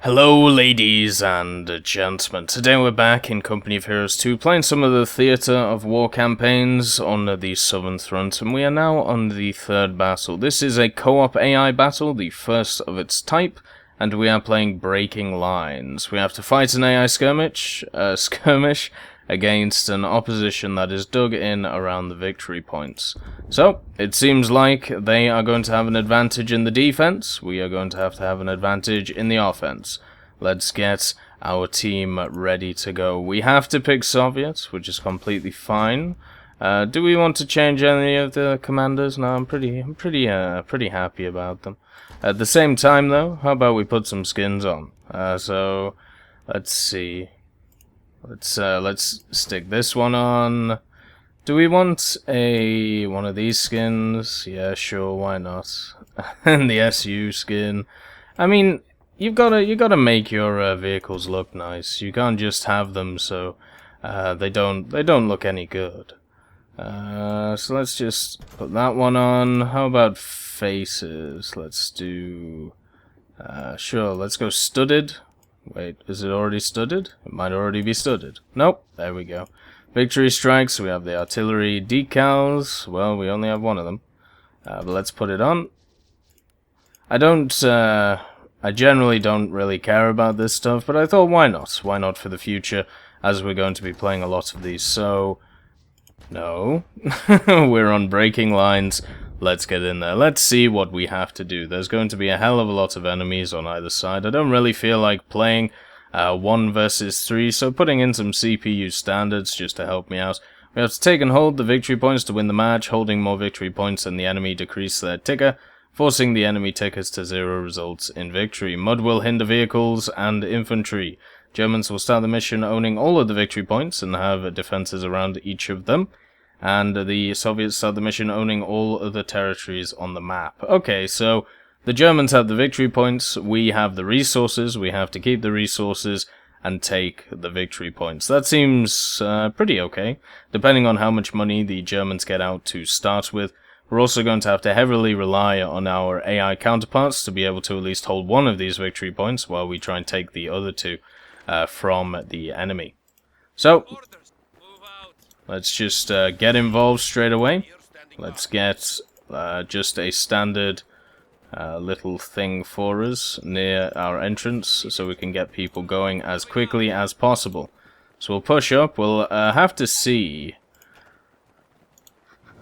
Hello ladies and gentlemen, today we're back in Company of Heroes 2 playing some of the Theatre of War campaigns on the Southern Front, and we are now on the third battle. This is a co-op AI battle, the first of its type, and we are playing Breaking Lines. We have to fight an AI skirmish against an opposition that is dug in around the victory points. So, it seems like they are going to have an advantage in the defense. We are going to have an advantage in the offense. Let's get our team ready to go. We have to pick Soviets, which is completely fine. Do we want to change any of the commanders? No, I'm pretty happy about them. At the same time, though, how about we put some skins on? So, let's see. Let's stick this one on. Do we want one of these skins? Yeah, sure, why not? And the SU skin. I mean, you gotta make your vehicles look nice. You can't just have them so they don't look any good. So let's just put that one on. How about faces? Let's do sure, let's go studded. Wait, is it already studded? It might already be studded. Nope, there we go. Victory strikes, we have the artillery decals. Well, we only have one of them. But let's put it on. I generally don't really care about this stuff, but I thought, why not? Why not for the future, as we're going to be playing a lot of these. So, no. We're on Breaking Lines. Let's get in there. Let's see what we have to do. There's going to be a hell of a lot of enemies on either side. I don't really feel like playing 1 versus 3, so putting in some CPU standards just to help me out. We have to take and hold the victory points to win the match. Holding more victory points than the enemy decrease their ticker. Forcing the enemy tickers to 0 results in victory. Mud will hinder vehicles and infantry. Germans will start the mission owning all of the victory points and have defenses around each of them. And the Soviets start the mission owning all of the territories on the map. Okay, so the Germans have the victory points, we have the resources, we have to keep the resources and take the victory points. That seems pretty okay, depending on how much money the Germans get out to start with. We're also going to have to heavily rely on our AI counterparts to be able to at least hold one of these victory points while we try and take the other two from the enemy. So, let's just get involved straight away. Let's get just a standard little thing for us near our entrance so we can get people going as quickly as possible. So we'll push up. We'll have to see.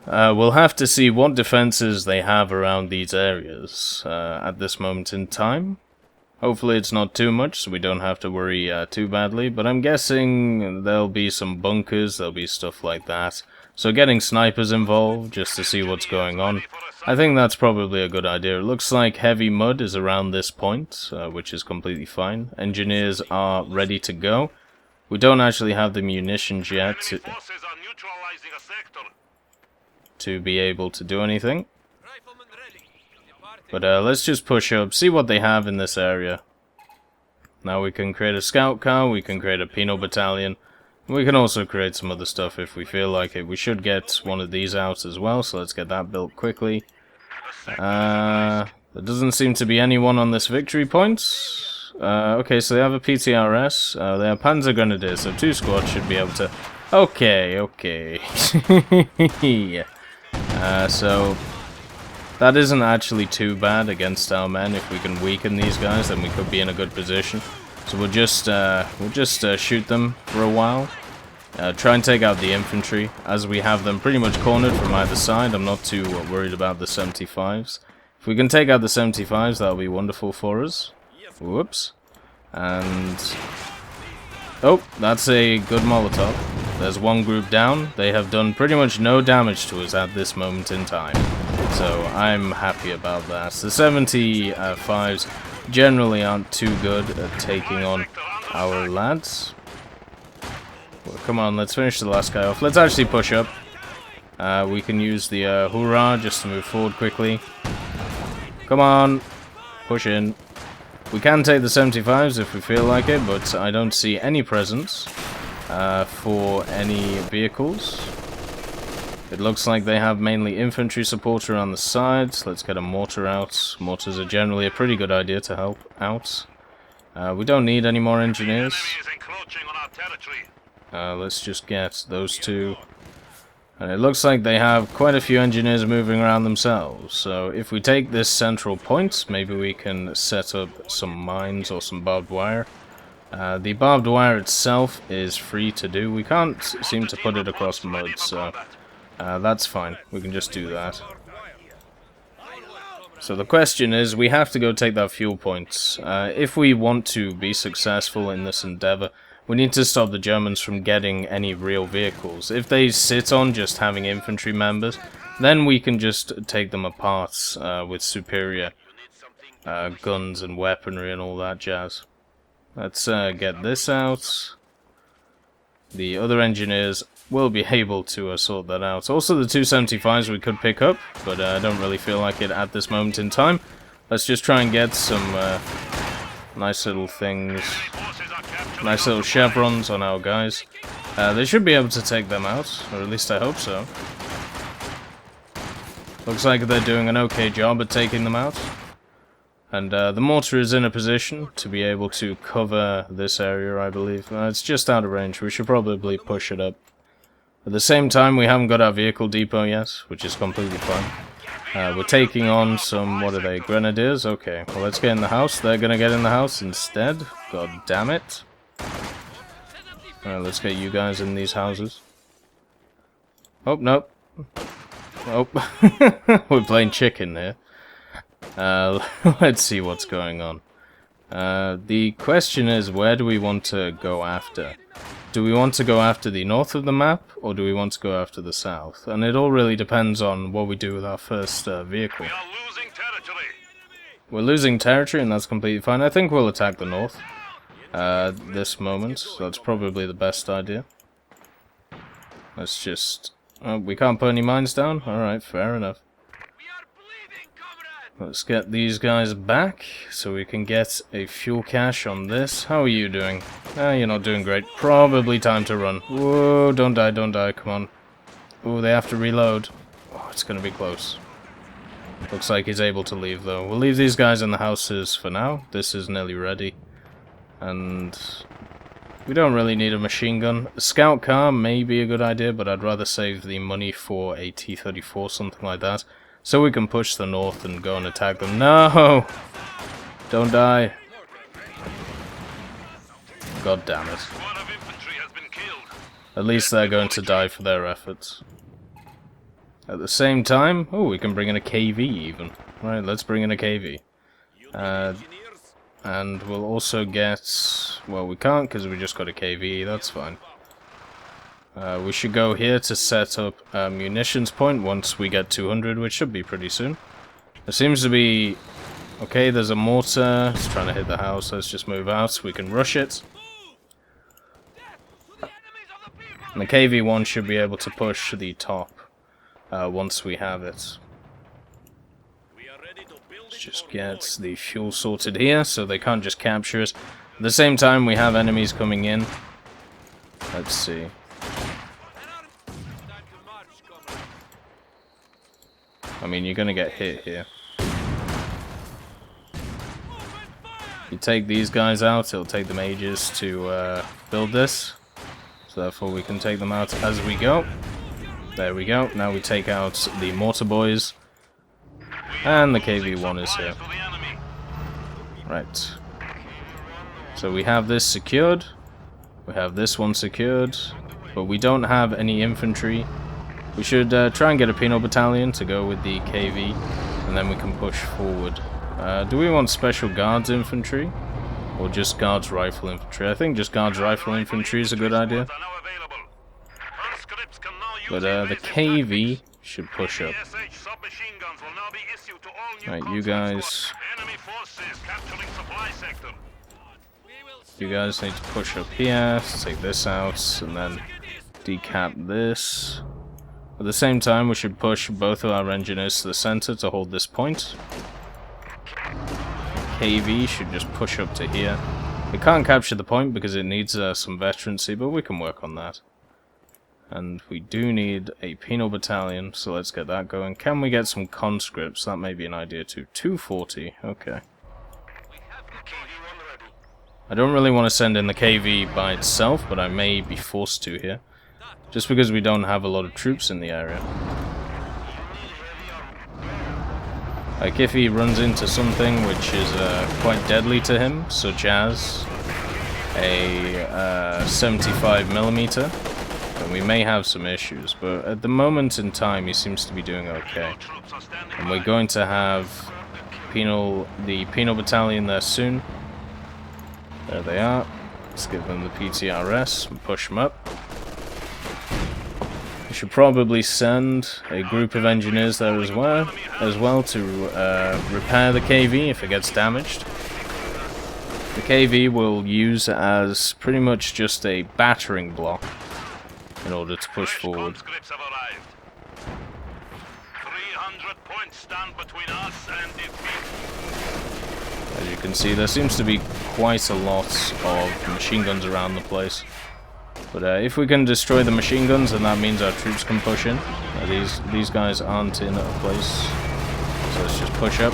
We'll have to see what defenses they have around these areas at this moment in time. Hopefully it's not too much, so we don't have to worry too badly, but I'm guessing there'll be some bunkers, there'll be stuff like that. So getting snipers involved, just to see what's going on, I think that's probably a good idea. It looks like heavy mud is around this point, which is completely fine. Engineers are ready to go. We don't actually have the munitions yet to be able to do anything. But let's just push up, see what they have in this area. Now we can create a scout car, we can create a penal battalion. We can also create some other stuff if we feel like it. We should get one of these out as well, so let's get that built quickly. There doesn't seem to be anyone on this victory point. Okay, so they have a PTRS, they have Panzer Grenadiers, so 2 squads should be able to... Okay. So... that isn't actually too bad against our men. If we can weaken these guys, then we could be in a good position. So we'll just shoot them for a while. Try and take out the infantry, as we have them pretty much cornered from either side. I'm not too worried about the 75s. If we can take out the 75s, that'll be wonderful for us. Whoops. And... oh, that's a good Molotov. There's one group down. They have done pretty much no damage to us at this moment in time. So I'm happy about that. The 75s generally aren't too good at taking on our lads. Well, come on, let's finish the last guy off. Let's actually push up. We can use the hoorah just to move forward quickly. Come on, push in. We can take the 75s if we feel like it, but I don't see any presence for any vehicles. It looks like they have mainly infantry support around the sides. Let's get a mortar out. Mortars are generally a pretty good idea to help out. We don't need any more engineers. Let's just get those two. And it looks like they have quite a few engineers moving around themselves. So if we take this central point, maybe we can set up some mines or some barbed wire. The barbed wire itself is free to do. We can't seem to put it across mud, so that's fine. We can just do that. So the question is, we have to go take that fuel point. If we want to be successful in this endeavor, we need to stop the Germans from getting any real vehicles. If they sit on just having infantry members, then we can just take them apart with superior guns and weaponry and all that jazz. Let's get this out. The other engineers will be able to sort that out. Also the 275s we could pick up, but I don't really feel like it at this moment in time. Let's just try and get some nice little things, nice little chevrons on our guys. They should be able to take them out, or at least I hope so. Looks like they're doing an okay job at taking them out. And the mortar is in a position to be able to cover this area, I believe. It's just out of range. We should probably push it up. At the same time, we haven't got our vehicle depot yet, which is completely fine. We're taking on some, what are they, grenadiers? Okay, well let's get in the house. They're gonna get in the house instead. God damn it. Let's get you guys in these houses. Oh, nope. Oh, we're playing chicken here. Let's see what's going on. The question is, where do we want to go after? Do we want to go after the north of the map, or do we want to go after the south? And it all really depends on what we do with our first vehicle. We're losing territory, and that's completely fine. I think we'll attack the north this moment, so that's probably the best idea. Let's just... Oh, we can't put any mines down? Alright, fair enough. Let's get these guys back, so we can get a fuel cache on this. How are you doing? You're not doing great. Probably time to run. Whoa, don't die, come on. Oh, they have to reload. Oh, it's gonna be close. Looks like he's able to leave, though. We'll leave these guys in the houses for now. This is nearly ready. And we don't really need a machine gun. A scout car may be a good idea, but I'd rather save the money for a T-34, something like that. So we can push the north and go and attack them. No! Don't die. God damn it. At least they're going to die for their efforts. At the same time... Oh, we can bring in a KV even. Right, let's bring in a KV. And we'll also get... Well, we can't because we just got a KV. That's fine. We should go here to set up a munitions point once we get 200, which should be pretty soon. There seems to be... Okay, there's a mortar. It's trying to hit the house. Let's just move out. We can rush it. And the KV-1 should be able to push the top once we have it. Let's just get the fuel sorted here so they can't just capture us. At the same time, we have enemies coming in. Let's see. I mean, you're gonna get hit here. You take these guys out, it'll take them ages to build this. So therefore we can take them out as we go. There we go. Now we take out the mortar boys. And the KV-1 is here. Right. So we have this secured. We have this one secured. But we don't have any infantry. We should try and get a penal battalion to go with the KV, and then we can push forward. Do we want special guards infantry, or just guards rifle infantry? I think just guards rifle infantry is a good idea. But the KV should push up. Right, you guys... You guys need to push up here, take this out, and then decap this. At the same time, we should push both of our engineers to the center to hold this point. KV should just push up to here. We can't capture the point because it needs some veterancy, but we can work on that. And we do need a penal battalion, so let's get that going. Can we get some conscripts? That may be an idea too. 240, okay. I don't really want to send in the KV by itself, but I may be forced to here. Just because we don't have a lot of troops in the area. Like if he runs into something which is quite deadly to him, such as a 75mm, then we may have some issues. But at the moment in time, he seems to be doing okay. And we're going to have the penal battalion there soon. There they are. Let's give them the PTRS and push them up. We should probably send a group of engineers there as well to repair the KV if it gets damaged. The KV will use as pretty much just a battering block in order to push forward. 300 points stand between us and defeat. As you can see, there seems to be quite a lot of machine guns around the place. But if we can destroy the machine guns, then that means our troops can push in. These guys aren't in a place, so let's just push up.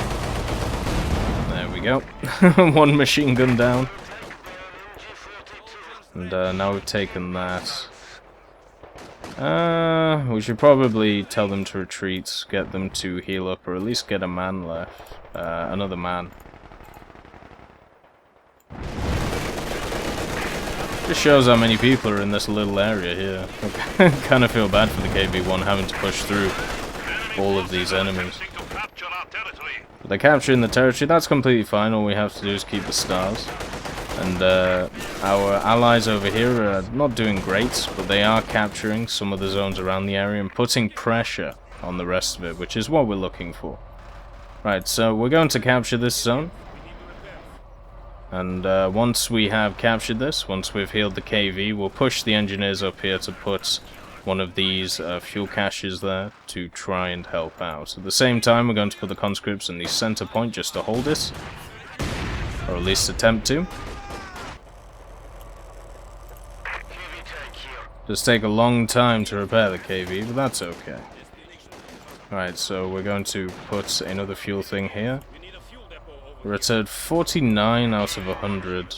There we go. One machine gun down. And now we've taken that. We should probably tell them to retreat, get them to heal up, or at least get a man left. Another man. Just shows how many people are in this little area here. I kind of feel bad for the KV-1 having to push through all of these enemies. But they're capturing the territory, that's completely fine. All we have to do is keep the stars. And our allies over here are not doing great, but they are capturing some of the zones around the area and putting pressure on the rest of it, which is what we're looking for. Right, so we're going to capture this zone. And once we have captured this, once we've healed the KV, we'll push the engineers up here to put one of these fuel caches there to try and help out. At the same time, we're going to put the conscripts in the center point just to hold it, or at least attempt to. Just take a long time to repair the KV, but that's okay. Alright, so we're going to put another fuel thing here. We're at 49 out of 100,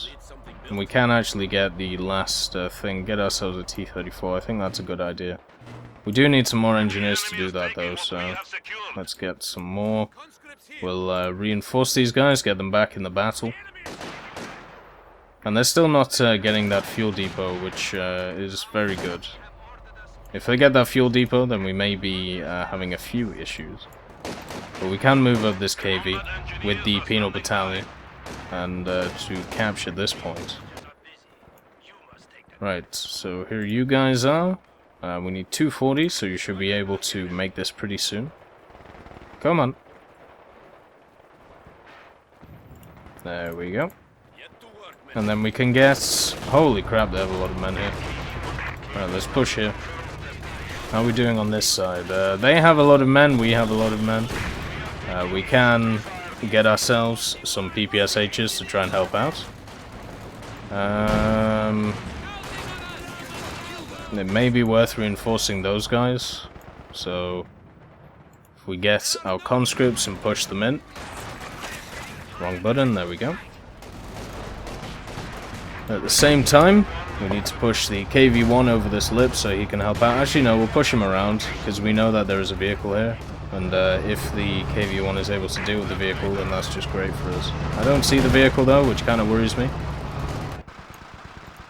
and we can actually get the last thing, get ourselves a T-34. I think that's a good idea. We do need some more engineers to do that though, so let's get some more. We'll reinforce these guys, get them back in the battle. And they're still not getting that fuel depot, which is very good. If they get that fuel depot, then we may be having a few issues. But we can move up this KV with the penal battalion and to capture this point. Right, so here you guys are. We need 240, so you should be able to make this pretty soon. Come on. There we go. And then we can get... Holy crap, they have a lot of men here. Alright, let's push here. How are we doing on this side? They have a lot of men, we have a lot of men. We can get ourselves some PPSHs to try and help out. It may be worth reinforcing those guys. So, if we get our conscripts and push them in. Wrong button, there we go. At the same time, we need to push the KV-1 over this lip so he can help out. Actually, no, we'll push him around, because we know that there is a vehicle here. And if the KV-1 is able to deal with the vehicle, then that's just great for us. I don't see the vehicle, though, which kind of worries me.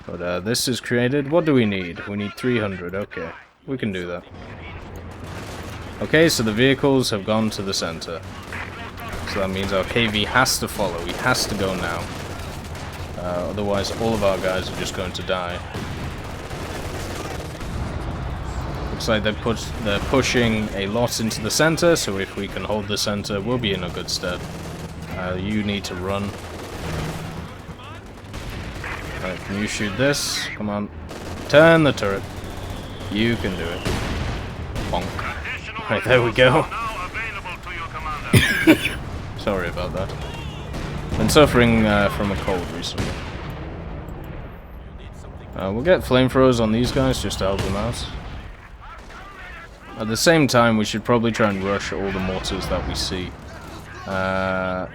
But this is created. What do we need? We need 300. Okay, we can do that. Okay, so the vehicles have gone to the center. So that means our KV has to follow. He has to go now. Otherwise, all of our guys are just going to die. Looks like they're pushing a lot into the center, so if we can hold the center, we'll be in a good stead. You need to run. Right, can you shoot this? Come on. Turn the turret. You can do it. Bonk. Right, there we go. Sorry about that. Been suffering from a cold recently. We'll get flamethrowers on these guys just to help them out. At the same time, we should probably try and rush all the mortars that we see. Why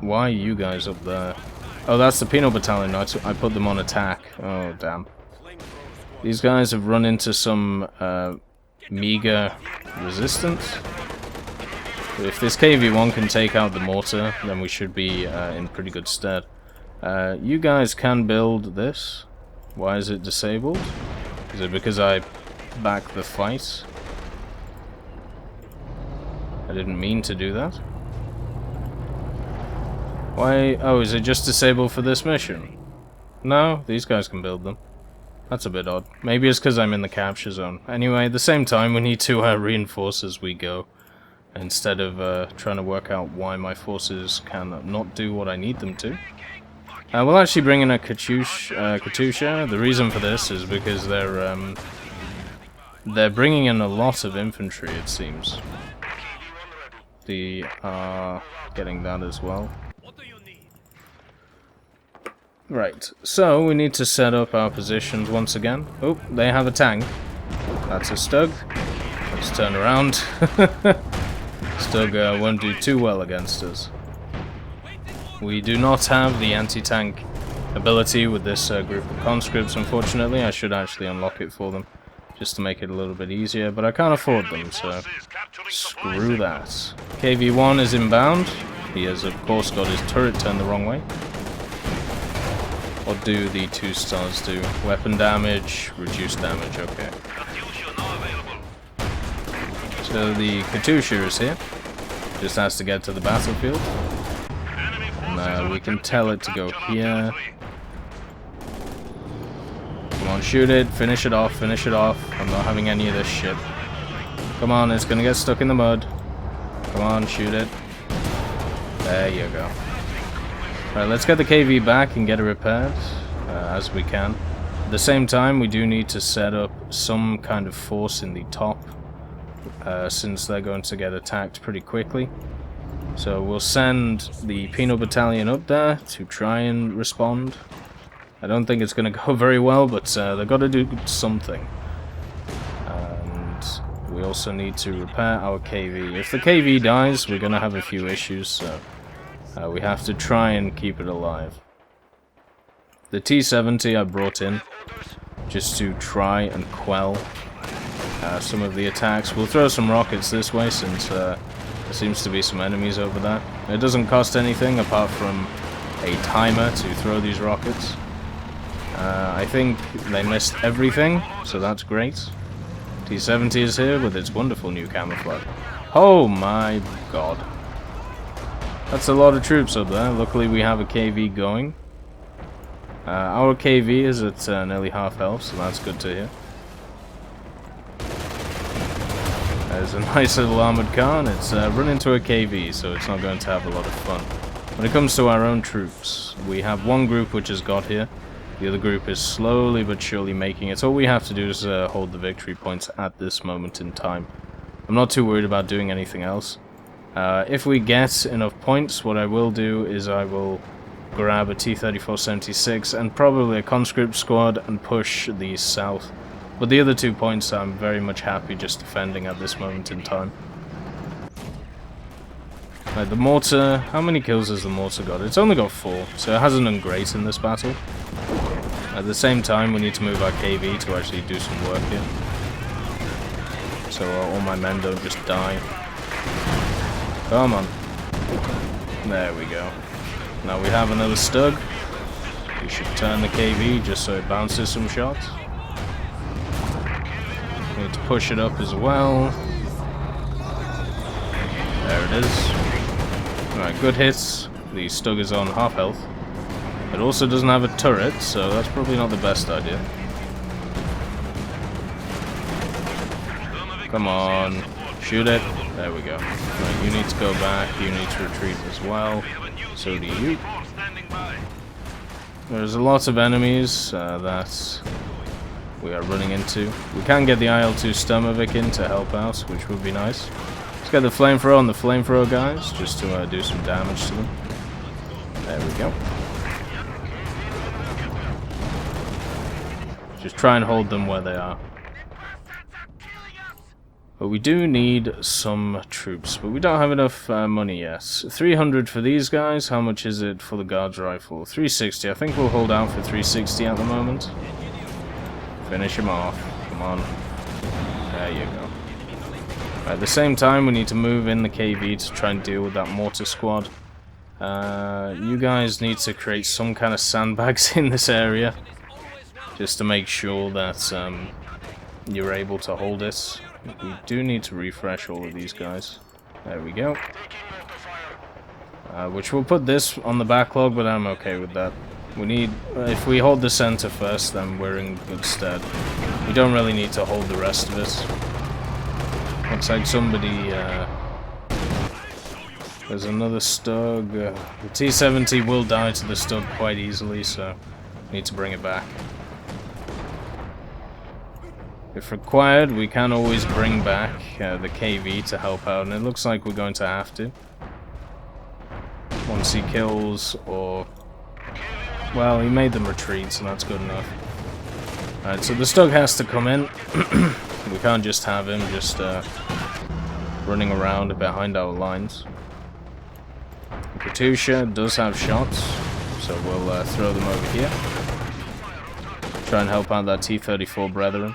are you guys up there? Oh, that's the Penal Battalion. I put them on attack. Oh, damn. These guys have run into some meager resistance. If this KV-1 can take out the mortar, then we should be in pretty good stead. You guys can build this. Why is it disabled? Is it because I back the fight? I didn't mean to do that. Why? Oh, is it just disabled for this mission? No, these guys can build them. That's a bit odd. Maybe it's because I'm in the capture zone. Anyway, at the same time, we need to reinforce as we go. Instead of trying to work out why my forces can not do what I need them to. We'll actually bring in a Katusha. The reason for this is because they're bringing in a lot of infantry, it seems. They are getting that as well. Right, so we need to set up our positions once again. Oh, they have a tank. That's a Stug. Let's turn around. Stug won't do too well against us. We do not have the anti-tank ability with this group of conscripts, unfortunately. I should actually unlock it for them, just to make it a little bit easier, but I can't afford them, so screw that. KV-1 is inbound. He has, of course, got his turret turned the wrong way. What do the 2 stars do? Weapon damage, reduced damage, okay. So the Katusha is here. Just has to get to the battlefield. And we can tell it to go here. Come on, shoot it, finish it off, finish it off. I'm not having any of this shit. Come on, it's gonna get stuck in the mud. Come on, shoot it. There you go. Right, let's get the KV back and get it repaired as we can. At the same time, we do need to set up some kind of force in the top since they're going to get attacked pretty quickly. So we'll send the Penal Battalion up there to try and respond. I don't think it's going to go very well, but they've got to do something. And we also need to repair our KV. If the KV dies, we're going to have a few issues, so we have to try and keep it alive. The T-70 I brought in just to try and quell some of the attacks. We'll throw some rockets this way since there seems to be some enemies over there. It doesn't cost anything apart from a timer to throw these rockets. I think they missed everything, so that's great. T-70 is here with its wonderful new camouflage. Oh my god. That's a lot of troops up there. Luckily we have a KV going. Our KV is at nearly half health, so that's good to hear. There's a nice little armored car, and it's run into a KV, so it's not going to have a lot of fun. When it comes to our own troops, we have one group which has got here. The other group is slowly but surely making it. So all we have to do is hold the victory points at this moment in time. I'm not too worried about doing anything else. If we get enough points, what I will do is I will grab a T-3476 and probably a conscript squad and push the south. But the other 2 points I'm very much happy just defending at this moment in time. Right, the mortar, how many kills has the mortar got? It's only got 4, so it hasn't done great in this battle. At the same time, we need to move our KV to actually do some work here. So all my men don't just die. Come on. There we go. Now we have another Stug. We should turn the KV just so it bounces some shots. We need to push it up as well. There it is. Alright, good hits. The Stug is on half health. It also doesn't have a turret, so that's probably not the best idea. Come on. Shoot it. There we go. Right, you need to go back. You need to retreat as well. So do you. There's a lot of enemies that we are running into. We can get the IL-2 Sturmovik in to help out, which would be nice. Let's get the flamethrower on the flamethrower guys, just to do some damage to them. There we go. Just try and hold them where they are. But we do need some troops, but we don't have enough money yet. 300 for these guys. How much is it for the guards rifle? 360. I think we'll hold out for 360 at the moment. Finish him off. Come on. There you go. At the same time, we need to move in the KV to try and deal with that mortar squad. You guys need to create some kind of sandbags in this area, just to make sure that you're able to hold it. We do need to refresh all of these guys. There we go. Which we'll put this on the backlog, but I'm okay with that. We need, if we hold the center first, then we're in good stead. We don't really need to hold the rest of it. Looks like somebody, there's another Stug. The T-70 will die to the Stug quite easily, so need to bring it back. If required, we can always bring back the KV to help out, and it looks like we're going to have to. Once he kills, or... well, he made them retreat, so that's good enough. Alright, so the Stug has to come in. We can't just have him just running around behind our lines. Katusha does have shots, so we'll throw them over here. Try and help out that T-34 brethren.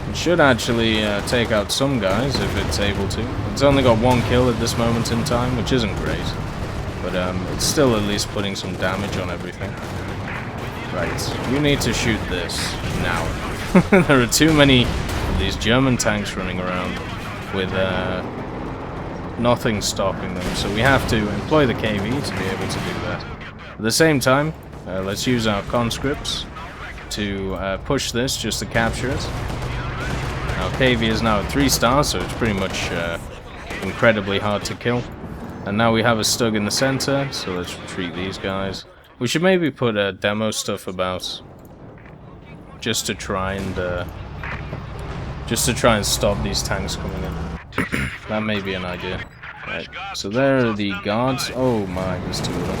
It should actually take out some guys if it's able to. It's only got one kill at this moment in time, which isn't great. But it's still at least putting some damage on everything. Right, you need to shoot this now. There are too many of these German tanks running around with nothing stopping them, so we have to employ the KV to be able to do that. At the same time, let's use our conscripts to push this just to capture it. Our KV is now at 3 stars, so it's pretty much incredibly hard to kill. And now we have a Stug in the center, so let's retreat these guys. We should maybe put demo stuff about, just to try and stop these tanks coming in. That may be an idea. Right, so there are the guards. Oh my, there's 2 of them.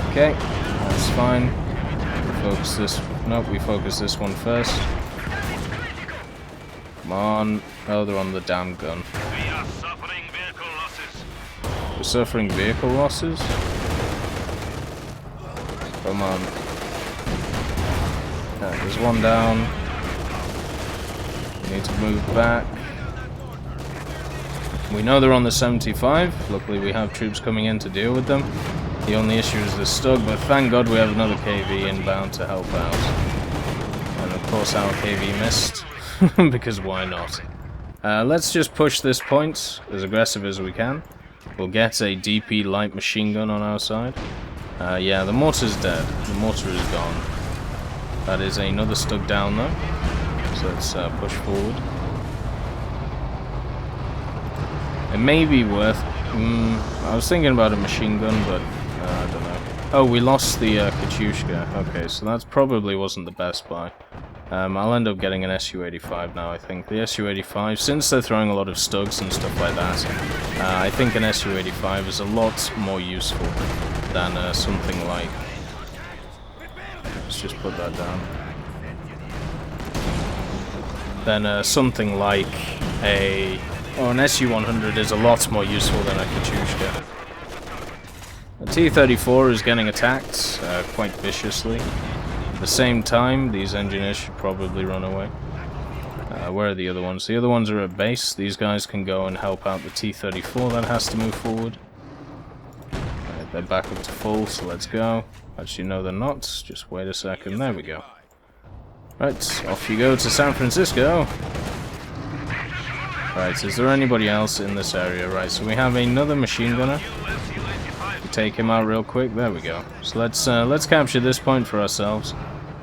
Okay, that's fine. Focus this. Nope, we focus this one first. Come on. Oh, they're on the damn gun. We are suffering vehicle losses. We're suffering vehicle losses? Come on. Okay, there's one down. We need to move back. We know they're on the 75. Luckily we have troops coming in to deal with them. The only issue is the Stug, but thank God we have another KV inbound to help out. And of course our KV missed. Because why not? Let's just push this point as aggressive as we can. We'll get a DP light machine gun on our side. Yeah, the mortar's dead. The mortar is gone. That is another Stug down though. So let's push forward. It may be worth... I was thinking about a machine gun, but I don't know. Oh, we lost the Katyushka. Okay, so that probably wasn't the best buy. I'll end up getting an Su-85 now, I think. The Su-85, since they're throwing a lot of Stugs and stuff like that, I think an Su-85 is a lot more useful than something like... Let's just put that down. Then something like a... Oh, an Su-100 is a lot more useful than a Katyushka. The T-34 is getting attacked quite viciously. At the same time, these engineers should probably run away. Where are the other ones? The other ones are at base. These guys can go and help out the T-34 that has to move forward. Right, they're back up to full, so let's go. Actually, no, they're not. Just wait a second. There we go. Right, off you go to San Francisco. Right, is there anybody else in this area? Right, so we have another machine gunner. Take him out real quick. There we go. So let's capture this point for ourselves,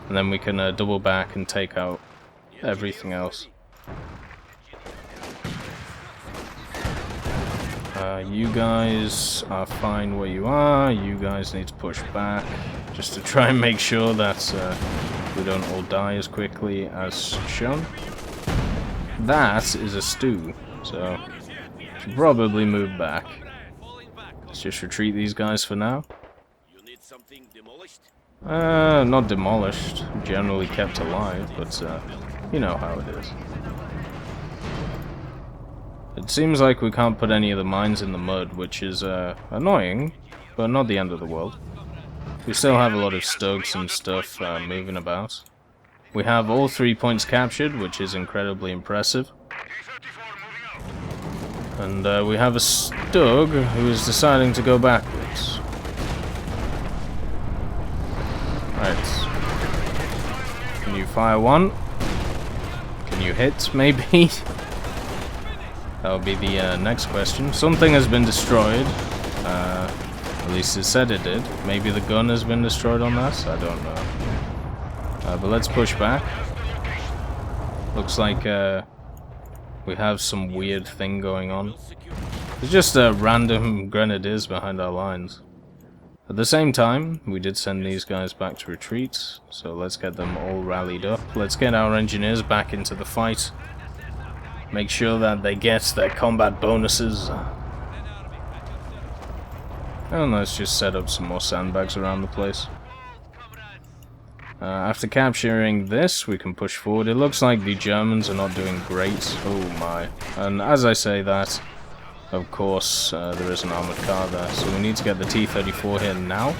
and then we can double back and take out everything else. You guys are fine where you are. You guys need to push back, just to try and make sure that we don't all die as quickly as shown. That is a stew, so should probably move back. Let's just retreat these guys for now. You need something demolished? Not demolished, generally kept alive, but you know how it is. It seems like we can't put any of the mines in the mud, which is annoying, but not the end of the world. We still have a lot of Stugs and stuff moving about. We have all 3 points captured, which is incredibly impressive. And we have a Stug who is deciding to go backwards. Right. Can you fire one? Can you hit, maybe? That would be the next question. Something has been destroyed. At least it said it did. Maybe the gun has been destroyed on that? I don't know. But let's push back. Looks like we have some weird thing going on. There's just random grenadiers behind our lines. At the same time, we did send these guys back to retreat, so let's get them all rallied up. Let's get our engineers back into the fight. Make sure that they get their combat bonuses. And let's just set up some more sandbags around the place. After capturing this, we can push forward. It looks like the Germans are not doing great. Oh my. And as I say that, of course, there is an armored car there, so we need to get the T-34 here now.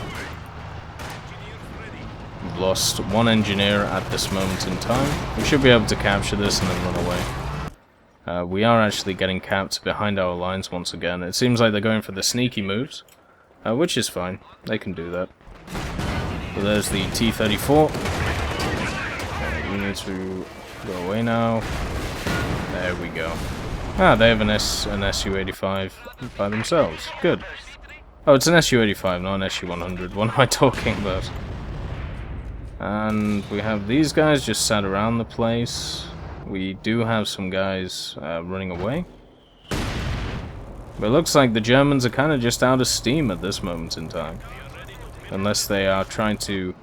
We've lost one engineer at this moment in time. We should be able to capture this and then run away. We are actually getting capped behind our lines once again. It seems like they're going for the sneaky moves, which is fine. They can do that. So there's the T-34. We need to go away now. There we go. Ah, they have an Su-85 by themselves. Good. Oh, it's an Su-85, not an Su-100. What am I talking about? And we have these guys just sat around the place. We do have some guys running away. But it looks like the Germans are kind of just out of steam at this moment in time. Unless they are trying to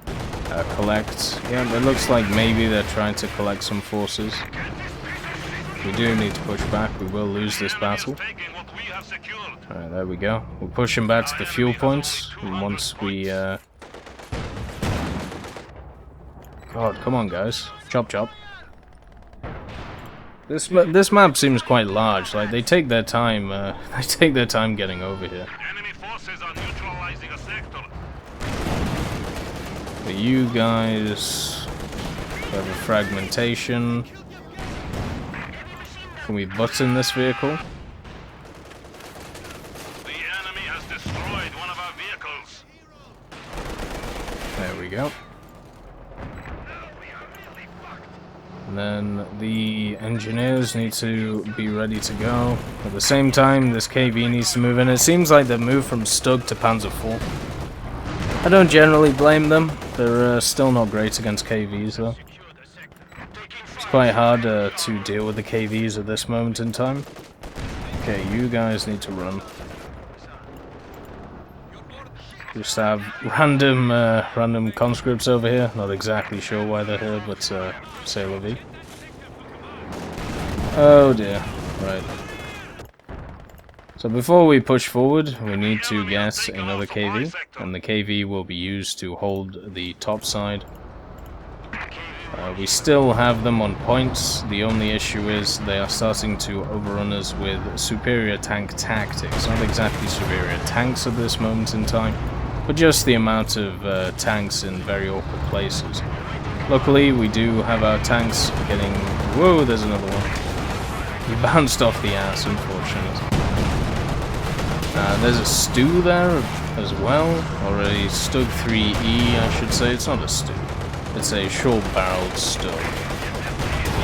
collect... Yeah, it looks like maybe they're trying to collect some forces. We do need to push back. We will lose this battle. Alright, there we go. We'll push them back to the fuel points. And once we... God, come on, guys. Chop, chop. This map seems quite large. Like, they take their time. They take their time getting over here. Enemy forces are neutralizing a sector. But you guys have a fragmentation. Can we button this vehicle? The enemy has destroyed one of our vehicles. There we go. And then the engineers need to be ready to go. At the same time, this KV needs to move in. It seems like they've moved from Stug to Panzer IV. I don't generally blame them. They're still not great against KVs, though. It's quite hard to deal with the KVs at this moment in time. Okay, you guys need to run. Just have random conscripts over here. Not exactly sure why they're here, but c'est la vie. Oh dear. Right. So before we push forward, we need to get another KV, and the KV will be used to hold the top side. We still have them on points. The only issue is they are starting to overrun us with superior tank tactics. Not exactly superior tanks at this moment in time, but just the amount of tanks in very awkward places. Luckily, we do have our tanks getting... Whoa, there's another one. He bounced off the ass, unfortunately. There's a stew there as well, or a Stug 3E, I should say. It's not a stew. It's a short-barreled Stug.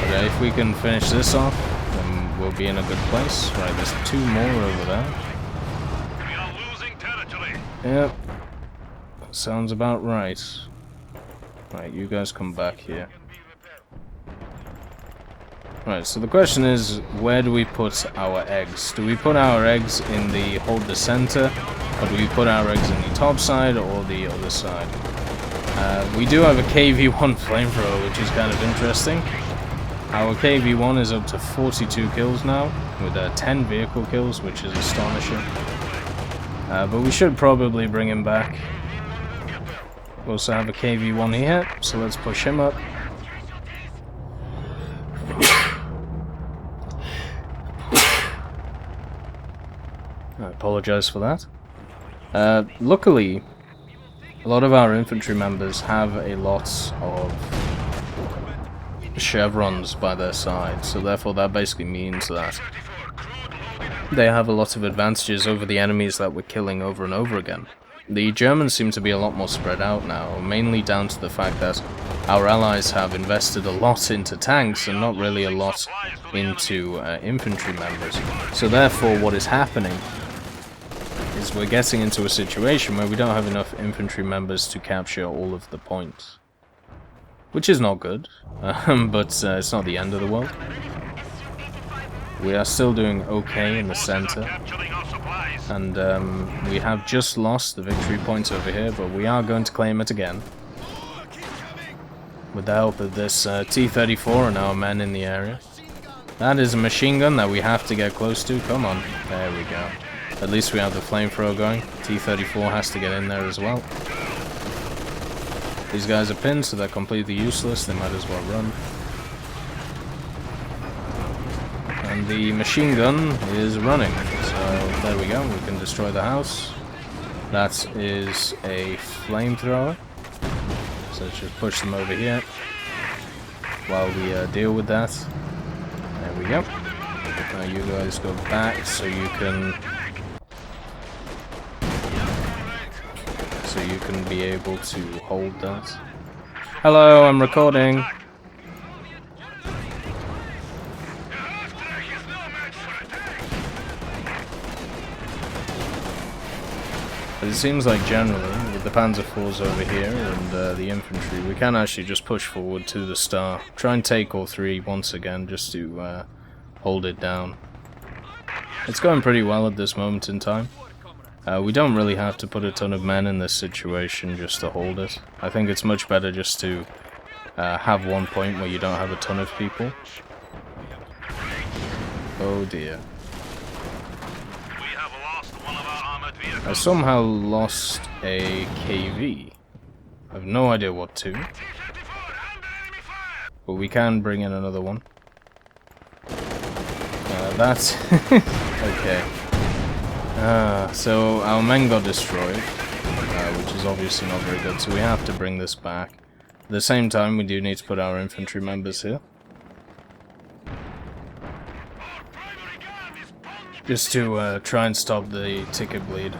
Okay, if we can finish this off, then we'll be in a good place. Right, there's two more over there. We are losing territory. Yep. Sounds about right. Right, you guys come back here. Right, so the question is, where do we put our eggs? Do we put our eggs in the hold the center, or do we put our eggs in the top side or the other side? We do have a KV-1 flamethrower, which is kind of interesting. Our KV-1 is up to 42 kills now, with 10 vehicle kills, which is astonishing. But we should probably bring him back. We also have a KV-1 here, so let's push him up. I apologize for that. Luckily, a lot of our infantry members have a lot of chevrons by their side, so therefore that basically means that they have a lot of advantages over the enemies that we're killing over and over again. The Germans seem to be a lot more spread out now, mainly down to the fact that our allies have invested a lot into tanks and not really a lot into infantry members. So therefore what is happening is we're getting into a situation where we don't have enough infantry members to capture all of the points. Which is not good, but it's not the end of the world. We are still doing okay in the center, and we have just lost the victory points over here, but we are going to claim it again. With the help of this T-34 and our men in the area. That is a machine gun that we have to get close to. Come on, there we go. At least we have the flamethrower going. T-34 has to get in there as well. These guys are pinned, so they're completely useless. They might as well run. And the machine gun is running. So there we go. We can destroy the house. That is a flamethrower. So let's just push them over here while we deal with that. There we go. Now you guys go back so you can be able to hold that. Hello, I'm recording. But it seems like generally, with the Panzer IVs over here and the infantry, we can actually just push forward to the star. Try and take all three once again, just to hold it down. It's going pretty well at this moment in time. We don't really have to put a ton of men in this situation just to hold it. I think it's much better just to have one point where you don't have a ton of people. Oh dear. I somehow lost a KV. I have no idea what to. But we can bring in another one. That's... okay. So our men got destroyed, which is obviously not very good, so we have to bring this back. At the same time, we do need to put our infantry members here. Just to try and stop the ticket bleed.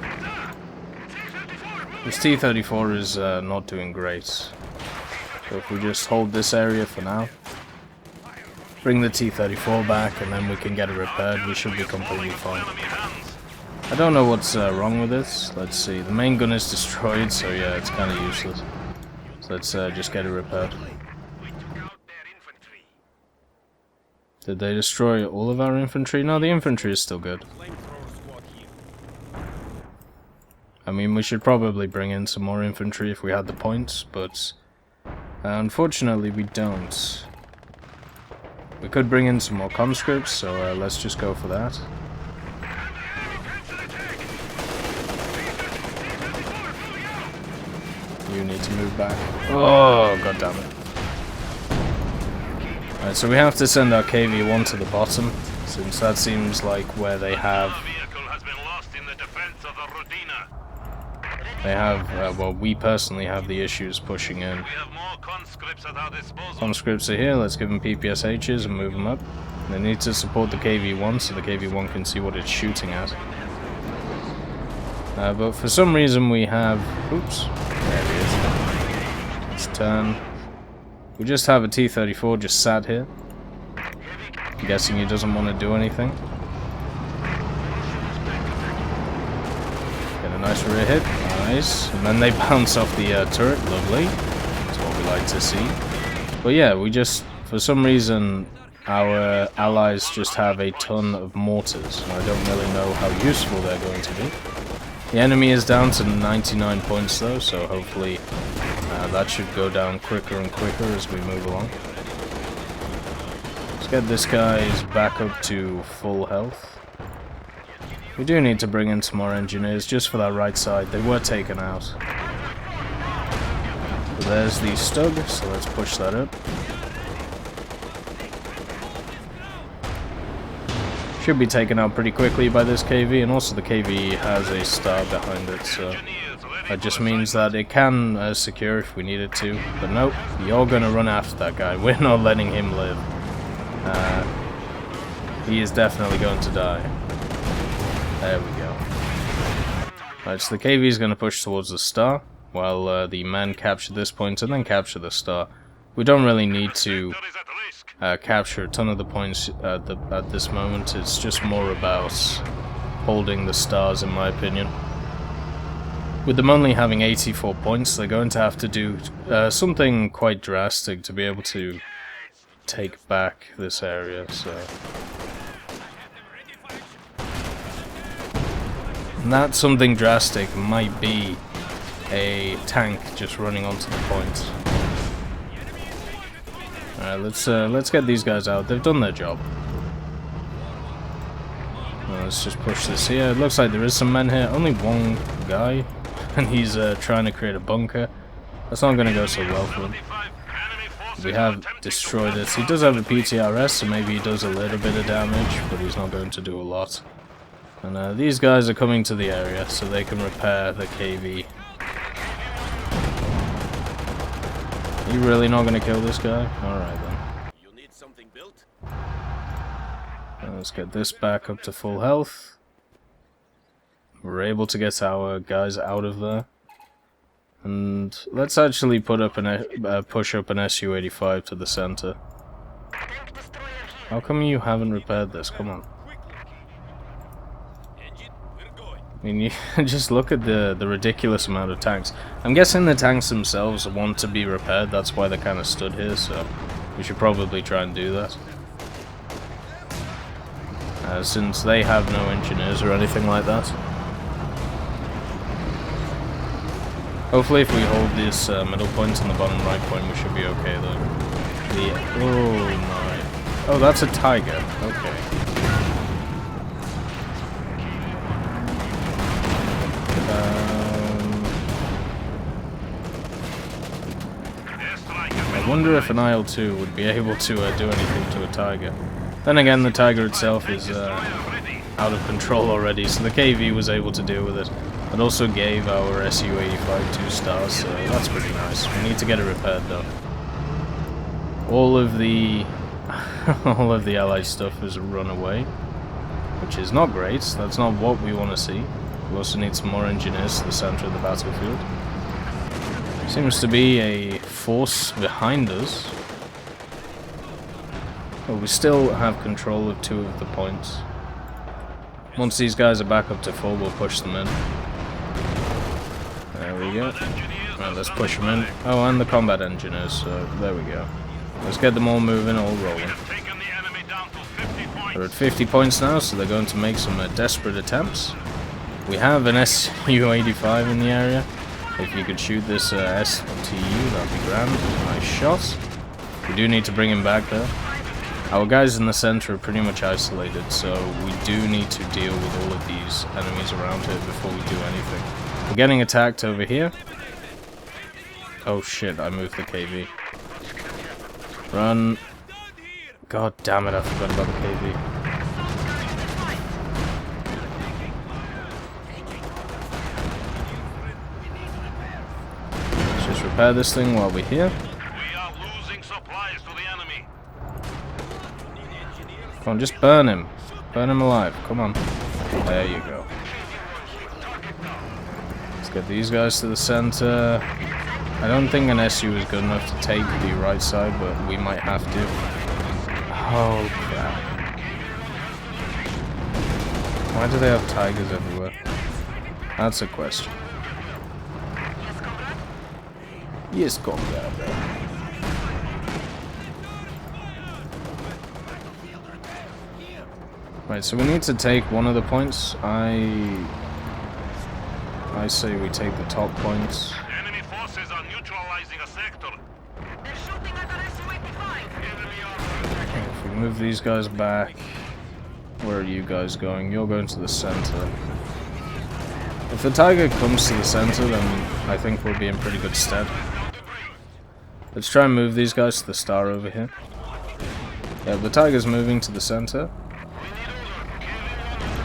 This T-34 is not doing great. So if we just hold this area for now, bring the T-34 back, and then we can get it repaired, we should be completely fine. I don't know what's wrong with this. Let's see. The main gun is destroyed, so yeah, it's kind of useless. So let's just get it repaired. Did they destroy all of our infantry? No, the infantry is still good. I mean, we should probably bring in some more infantry if we had the points, but unfortunately we don't. We could bring in some more conscripts, so let's just go for that. You need to move back. Oh, god damn it. Alright, so we have to send our KV-1 to the bottom, since that seems like where they have... They have, well, we personally have the issues pushing in. Conscripts are here, let's give them PPSHs and move them up. They need to support the KV-1 so the KV-1 can see what it's shooting at. But for some reason we have... Oops. There he is. Let's turn. We just have a T-34 just sat here. I'm guessing he doesn't want to do anything. Get a nice rear hit. Nice. And then they bounce off the turret. Lovely. That's what we like to see. But yeah, we just... For some reason, our allies just have a ton of mortars. And I don't really know how useful they're going to be. The enemy is down to 99 points though, so hopefully that should go down quicker and quicker as we move along. Let's get this guy's back up to full health. We do need to bring in some more engineers just for that right side. They were taken out. But there's the Stug, so let's push that up. Should be taken out pretty quickly by this KV, and also the KV has a star behind it, so that just means that it can secure if we need it to. But nope, you're gonna run after that guy. We're not letting him live. He is definitely going to die. There we go. Right, so the KV is going to push towards the star, while the men capture this point and then capture the star. We don't really need to capture a ton of the points at this moment. It's just more about holding the stars, in my opinion. With them only having 84 points, they're going to have to do something quite drastic to be able to take back this area, so... And that something drastic might be a tank just running onto the point. Alright, let's get these guys out. They've done their job. Let's just push this here. It looks like there is some men here. Only one guy, and he's trying to create a bunker. That's not going to go so well for him. We have destroyed it. He does have a PTRS, so maybe he does a little bit of damage, but he's not going to do a lot. And these guys are coming to the area, so they can repair the KV. You really not going to kill this guy? Alright then. You need something built? Let's get this back up to full health. We're able to get our guys out of there. And let's actually put up push up an SU-85 to the center. How come you haven't repaired this? Come on. I mean, you just look at the ridiculous amount of tanks. I'm guessing the tanks themselves want to be repaired, that's why they kind of stood here, so we should probably try and do that. Since they have no engineers or anything like that. Hopefully if we hold this middle point and the bottom right point, we should be okay though. Oh my. Oh, that's a Tiger. Okay. I wonder if an IL-2 would be able to do anything to a Tiger. Then again, the Tiger itself is out of control already, so the KV was able to deal with it. It also gave our SU-85 2 stars, so that's pretty nice. We need to get it repaired though. All of the allied stuff has run away, which is not great. That's not what we want to see. We also need some more engineers to the center of the battlefield. Seems to be a force behind us. But we still have control of 2 of the points. Once these guys are back up to full, we'll push them in. There we go. Right, let's push them in. Oh, and the combat engineers, so there we go. Let's get them all moving, all rolling. They're at 50 points now, so they're going to make some desperate attempts. We have an SU-85 in the area. If you could shoot this STU, that'd be grand. Nice shot. We do need to bring him back though. Our guys in the center are pretty much isolated, so we do need to deal with all of these enemies around here before we do anything. We're getting attacked over here. Oh shit, I moved the KV. Run. God damn it, I forgot about the KV. Let's just repair this thing while we're here. We are losing supplies to the enemy. Come on, just burn him. Burn him alive. Come on. There you go. Let's get these guys to the center. I don't think an SU is good enough to take the right side, but we might have to. Oh crap. Why do they have Tigers everywhere? That's a question. Yes, comrade. Right, so we need to take one of the points. I say we take the top points. Enemy forces are neutralizing a sector. They're shooting at our SU-85. If we move these guys back, where are you guys going? You're going to the center. If the Tiger comes to the center, then I think we'll be in pretty good stead. Let's try and move these guys to the star over here. Yeah, the Tiger's moving to the center.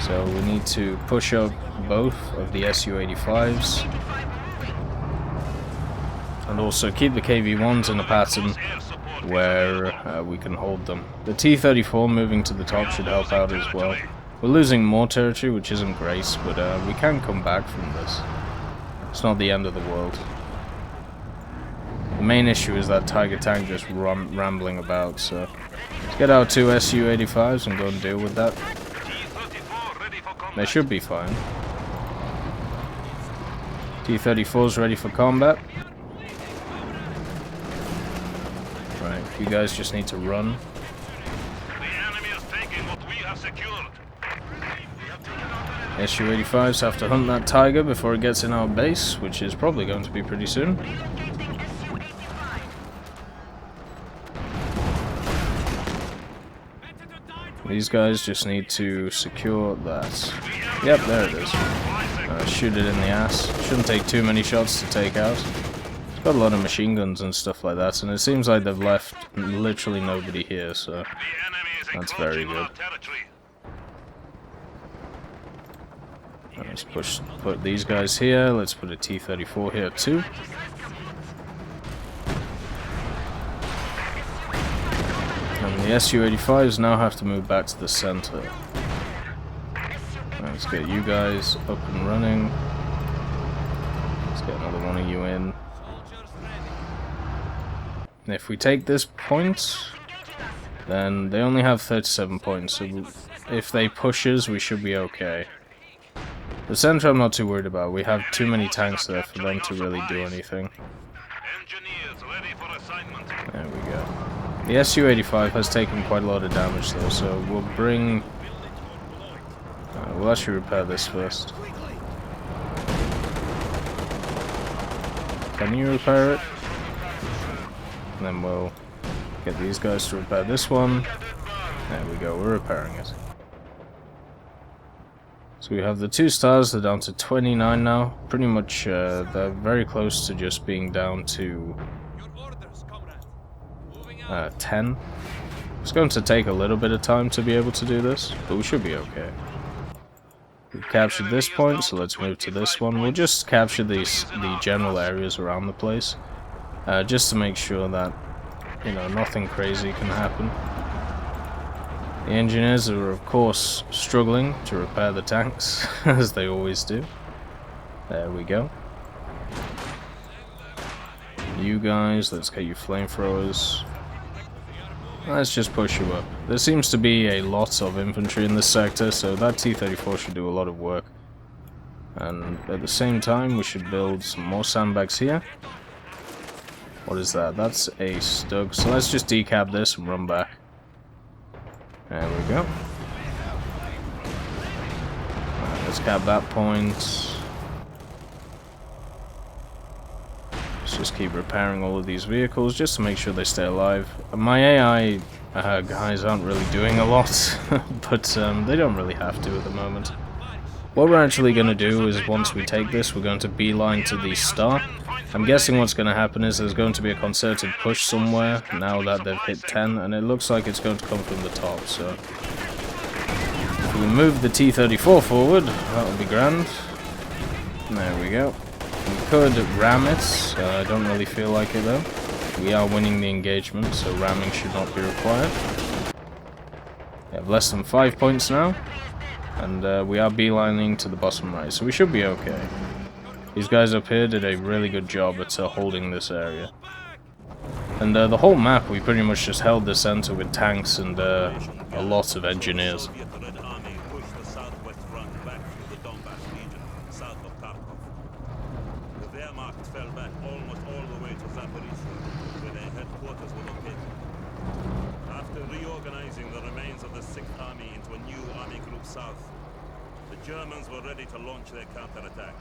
So we need to push up both of the Su-85s. And also keep the KV-1s in a pattern where we can hold them. The T-34 moving to the top should help out as well. We're losing more territory, which isn't great, but we can come back from this. It's not the end of the world. The main issue is that Tiger tank just rambling about, so let's get our two Su-85s and go and deal with that. They should be fine. T-34's ready for combat. Right, you guys just need to run. The enemy is taking what we have secured. Su-85s have to hunt that Tiger before it gets in our base, which is probably going to be pretty soon. These guys just need to secure that. Yep, there it is. Shoot it in the ass. Shouldn't take too many shots to take out. It's got a lot of machine guns and stuff like that, and it seems like they've left literally nobody here, so that's very good. Let's put these guys here. Let's put a T-34 here too. And the Su-85s now have to move back to the center. Let's get you guys up and running. Let's get another one of you in. And if we take this point, then they only have 37 points, so if they push us, we should be okay. The center I'm not too worried about. We have too many tanks there for them to really do anything. There we go. The Su-85 has taken quite a lot of damage though, so we'll bring... we'll actually repair this first. Can you repair it? And then we'll get these guys to repair this one. There we go, we're repairing it. So we have the 2 stars, they're down to 29 now. Pretty much, they're very close to just being down to 10. It's going to take a little bit of time to be able to do this, but we should be okay. We've captured this point, so let's move to this one. We'll just capture the general areas around the place, just to make sure that, you know, nothing crazy can happen. The engineers are, of course, struggling to repair the tanks, as they always do. There we go. You guys, let's get you flamethrowers. Let's just push you up. There seems to be a lot of infantry in this sector, so that T-34 should do a lot of work. And at the same time, we should build some more sandbags here. What is that? That's a Stug. So let's just decap this and run back. There we go. Right, let's cap that point. Let's just keep repairing all of these vehicles just to make sure they stay alive. My AI guys aren't really doing a lot, but they don't really have to at the moment. What we're actually going to do is once we take this, we're going to beeline to the star. I'm guessing what's going to happen is there's going to be a concerted push somewhere now that they've hit 10, and it looks like it's going to come from the top, so if we move the T-34 forward, that'll be grand. There we go. We could ram it, I don't really feel like it though. We are winning the engagement, so ramming should not be required. We have less than 5 points now, and we are beelining to the bottom right, so we should be okay. These guys up here did a really good job at holding this area. And the whole map, we pretty much just held the center with tanks and a lot of engineers. After reorganizing the remains of the 6th Army into a new army group south, the Germans were ready to launch their counterattack.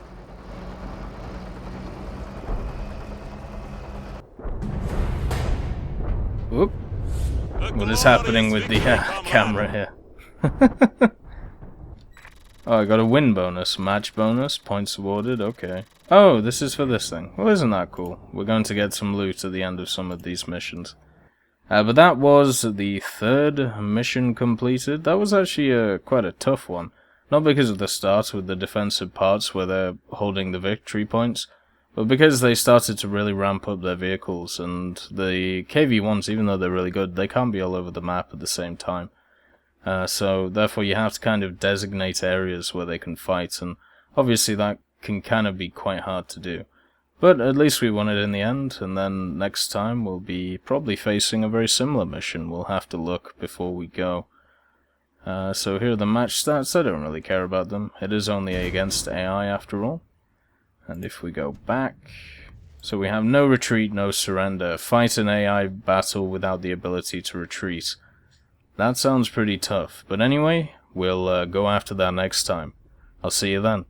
Whoop. What is happening with the camera here? Oh, I got a win bonus, match bonus, points awarded, okay. Oh, this is for this thing. Well, isn't that cool? We're going to get some loot at the end of some of these missions. But that was the third mission completed. That was actually quite a tough one. Not because of the start with the defensive parts where they're holding the victory points, but because they started to really ramp up their vehicles, and the KV-1s, even though they're really good, they can't be all over the map at the same time. So therefore you have to kind of designate areas where they can fight, and obviously that can kind of be quite hard to do. But at least we won it in the end, and then next time we'll be probably facing a very similar mission. We'll have to look before we go. So here are the match stats. I don't really care about them. It is only against AI after all. And if we go back... So we have no retreat, no surrender. Fight an AI battle without the ability to retreat. That sounds pretty tough, but anyway, we'll go after that next time. I'll see you then.